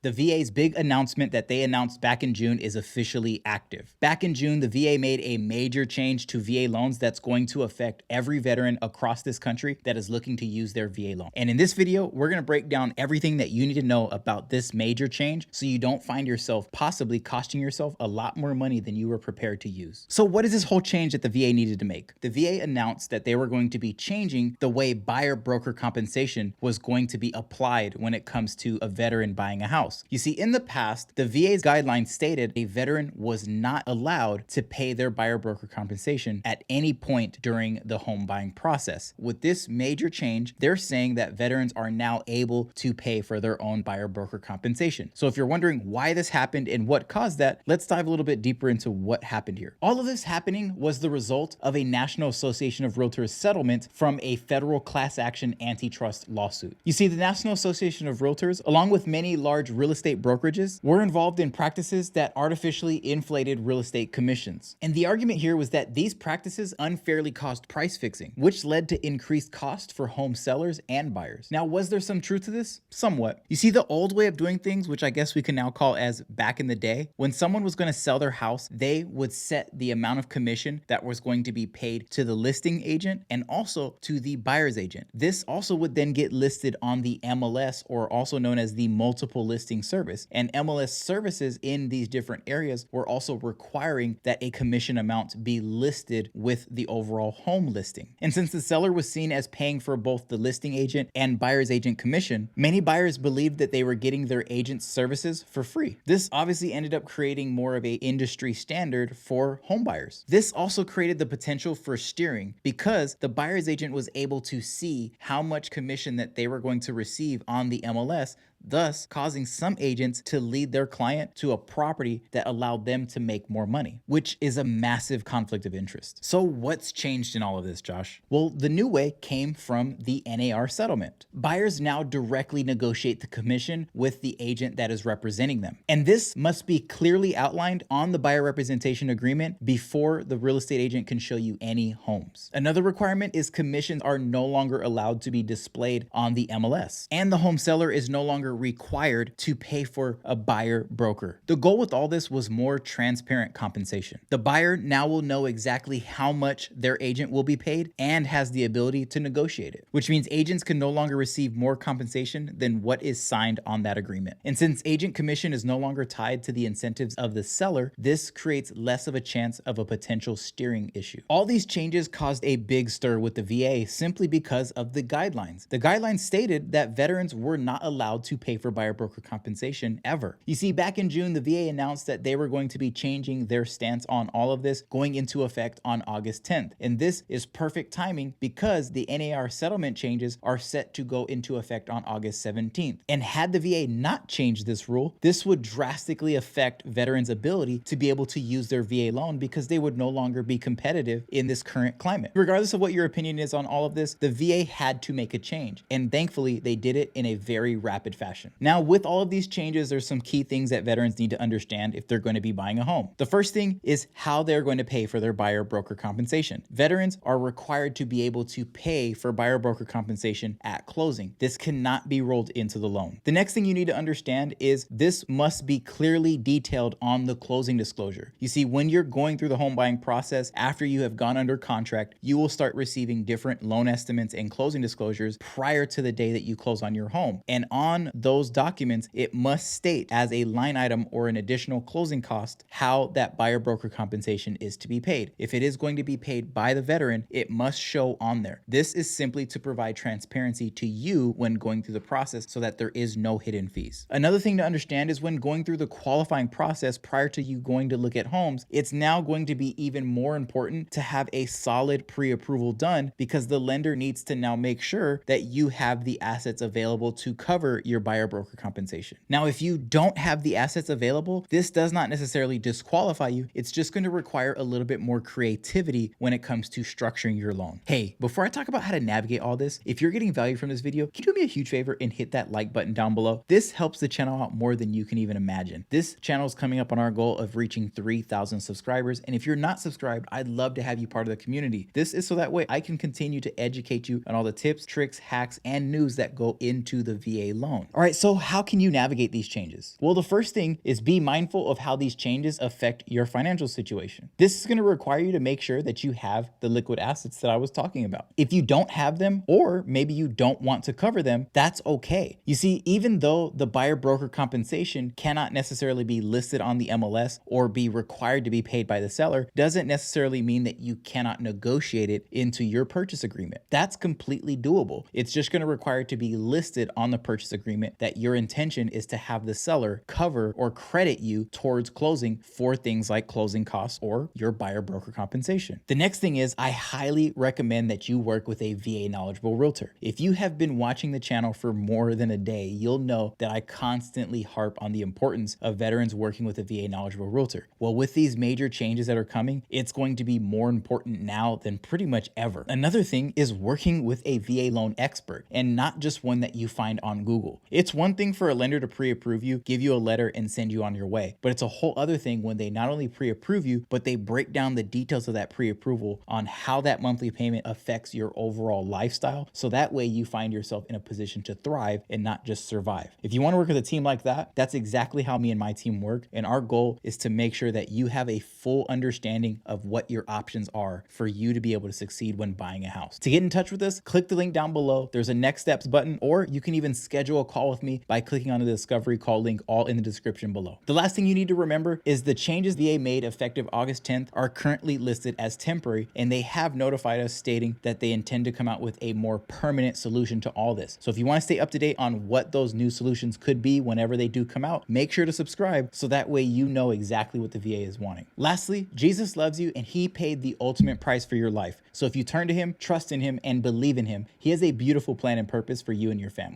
The VA's big announcement that they announced back in June is officially active. Back in June, the VA made a major change to VA loans that's going to affect every veteran across this country that is looking to use their VA loan. And in this video, we're gonna break down everything that you need to know about this major change so you don't find yourself possibly costing yourself a lot more money than you were prepared to use. So what is this whole change that the VA needed to make? The VA announced that they were going to be changing the way buyer broker compensation was going to be applied when it comes to a veteran buying a house. You see, in the past, the VA's guidelines stated a veteran was not allowed to pay their buyer broker compensation at any point during the home buying process. With this major change, they're saying that veterans are now able to pay for their own buyer broker compensation. So if you're wondering why this happened and what caused that, let's dive a little bit deeper into what happened here. All of this happening was the result of a National Association of Realtors settlement from a federal class action antitrust lawsuit. You see, the National Association of Realtors, along with many large real estate brokerages, were involved in practices that artificially inflated real estate commissions. And the argument here was that these practices unfairly caused price fixing, which led to increased cost for home sellers and buyers. Now, was there some truth to this? Somewhat. You see, the old way of doing things, which I guess we can now call as back in the day, when someone was going to sell their house, they would set the amount of commission that was going to be paid to the listing agent and also to the buyer's agent. This also would then get listed on the MLS, or also known as the multiple listing service. And MLS services in these different areas were also requiring that a commission amount be listed with the overall home listing. And since the seller was seen as paying for both the listing agent and buyer's agent commission, many buyers believed that they were getting their agent's services for free. This obviously ended up creating more of an industry standard for home buyers. This also created the potential for steering because the buyer's agent was able to see how much commission that they were going to receive on the MLS, thus causing some agents to lead their client to a property that allowed them to make more money, which is a massive conflict of interest. So what's changed in all of this, Josh? Well, the new way came from the NAR settlement. Buyers now directly negotiate the commission with the agent that is representing them. And this must be clearly outlined on the buyer representation agreement before the real estate agent can show you any homes. Another requirement is commissions are no longer allowed to be displayed on the MLS, and the home seller is no longer required to pay for a buyer broker. The goal with all this was more transparent compensation. The buyer now will know exactly how much their agent will be paid and has the ability to negotiate it, which means agents can no longer receive more compensation than what is signed on that agreement. And since agent commission is no longer tied to the incentives of the seller, this creates less of a chance of a potential steering issue. All these changes caused a big stir with the VA simply because of the guidelines. The guidelines stated that veterans were not allowed to pay for buyer broker compensation ever. You see, back in June, the VA announced that they were going to be changing their stance on all of this going into effect on August 10th. And this is perfect timing because the NAR settlement changes are set to go into effect on August 17th. And had the VA not changed this rule, this would drastically affect veterans' ability to be able to use their VA loan because they would no longer be competitive in this current climate. Regardless of what your opinion is on all of this, the VA had to make a change. And thankfully, they did it in a very rapid fashion. Now, with all of these changes, there's some key things that veterans need to understand if they're going to be buying a home. The first thing is how they're going to pay for their buyer broker compensation. Veterans are required to be able to pay for buyer broker compensation at closing. This cannot be rolled into the loan. The next thing you need to understand is this must be clearly detailed on the closing disclosure. You see, when you're going through the home buying process, after you have gone under contract, you will start receiving different loan estimates and closing disclosures prior to the day that you close on your home. And on those documents, it must state as a line item or an additional closing cost how that buyer broker compensation is to be paid. If it is going to be paid by the veteran, it must show on there. This is simply to provide transparency to you when going through the process so that there is no hidden fees. Another thing to understand is when going through the qualifying process prior to you going to look at homes, it's now going to be even more important to have a solid pre-approval done because the lender needs to now make sure that you have the assets available to cover your buyer broker compensation. Now, if you don't have the assets available, this does not necessarily disqualify you. It's just going to require a little bit more creativity when it comes to structuring your loan. Hey, before I talk about how to navigate all this, if you're getting value from this video, can you do me a huge favor and hit that like button down below? This helps the channel out more than you can even imagine. This channel is coming up on our goal of reaching 3,000 subscribers. And if you're not subscribed, I'd love to have you part of the community. This is so that way I can continue to educate you on all the tips, tricks, hacks, and news that go into the VA loan. All right, so how can you navigate these changes? Well, the first thing is be mindful of how these changes affect your financial situation. This is going to require you to make sure that you have the liquid assets that I was talking about. If you don't have them, or maybe you don't want to cover them, that's okay. You see, even though the buyer broker compensation cannot necessarily be listed on the MLS or be required to be paid by the seller, doesn't necessarily mean that you cannot negotiate it into your purchase agreement. That's completely doable. It's just going to require it to be listed on the purchase agreement that your intention is to have the seller cover or credit you towards closing for things like closing costs or your buyer broker compensation. The next thing is, I highly recommend that you work with a VA knowledgeable realtor. If you have been watching the channel for more than a day, you'll know that I constantly harp on the importance of veterans working with a VA knowledgeable realtor. Well, with these major changes that are coming, it's going to be more important now than pretty much ever. Another thing is working with a VA loan expert, and not just one that you find on Google. It's one thing for a lender to pre-approve you, give you a letter, and send you on your way, but it's a whole other thing when they not only pre-approve you, but they break down the details of that pre-approval on how that monthly payment affects your overall lifestyle, so that way you find yourself in a position to thrive and not just survive. If you want to work with a team like that, that's exactly how me and my team work, and our goal is to make sure that you have a full understanding of what your options are for you to be able to succeed when buying a house. To get in touch with us, click the link down below. There's a next steps button, or you can even schedule a call with me by clicking on the discovery call link, all in the description below. The last thing you need to remember is the changes VA made effective August 10th are currently listed as temporary, and they have notified us stating that they intend to come out with a more permanent solution to all this. So if you want to stay up to date on what those new solutions could be whenever they do come out, make sure to subscribe so that way you know exactly what the VA is wanting. Lastly, Jesus loves you and he paid the ultimate price for your life. So if you turn to him, trust in him, and believe in him, he has a beautiful plan and purpose for you and your family.